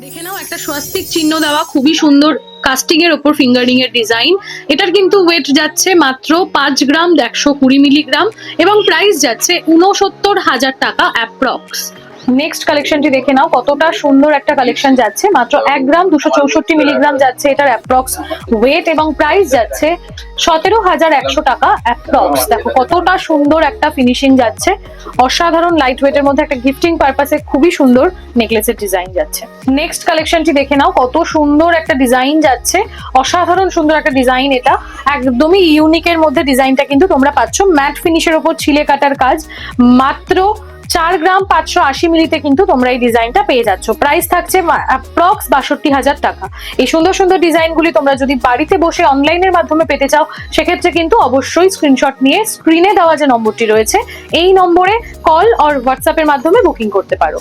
দেখে নাও একটা স্বস্তিক চিহ্ন দেওয়া খুবই সুন্দর কাস্টিং এর ওপর ফিঙ্গারিং এর ডিজাইন। এটার কিন্তু ওয়েট যাচ্ছে মাত্র 5 গ্রাম 120 মিলিগ্রাম এবং প্রাইস যাচ্ছে 69,000 টাকা অ্যাপ্রক্স। নেক্সট কালেকশনটি দেখে নাও, কতটা সুন্দর একটা কালেকশন যাচ্ছে, মাত্র 1 গ্রাম 264 মিলিগ্রাম যাচ্ছে এটার অ্যাপ্রক্স ওয়েট এবং প্রাইস যাচ্ছে 17,100 টাকা অ্যাপ্রক্স। দেখো কতটা সুন্দর একটা ফিনিশিং যাচ্ছে, অসাধারণ লাইট ওয়েটের মধ্যে একটা গিফটিং পারপাসে খুবই সুন্দর নেকলেসের ডিজাইন যাচ্ছে। নেক্সট কালেকশনটি দেখে নাও, কত সুন্দর একটা ডিজাইন যাচ্ছে, অসাধারণ সুন্দর একটা ডিজাইন। এটা একদমই ইউনিকের মধ্যে ডিজাইনটা কিন্তু তোমরা পাচ্ছ ম্যাট ফিনিশের ওপর ছিলে কাটার কাজ, মাত্র 4 গ্রাম 580 মিলিতে কিন্তু তোমরা এই ডিজাইনটা পেয়ে যাচ্ছ। প্রাইস থাকছে অ্যাপ্রক্স 62,000 টাকা। এই সুন্দর সুন্দর ডিজাইনগুলি তোমরা যদি বাড়িতে বসে অনলাইনের মাধ্যমে পেতে চাও, সেক্ষেত্রে কিন্তু অবশ্যই স্ক্রিনশট নিয়ে স্ক্রিনে দেওয়া যে নম্বরটি রয়েছে এই নম্বরে কল অর হোয়াটসঅ্যাপের মাধ্যমে বুকিং করতে পারো।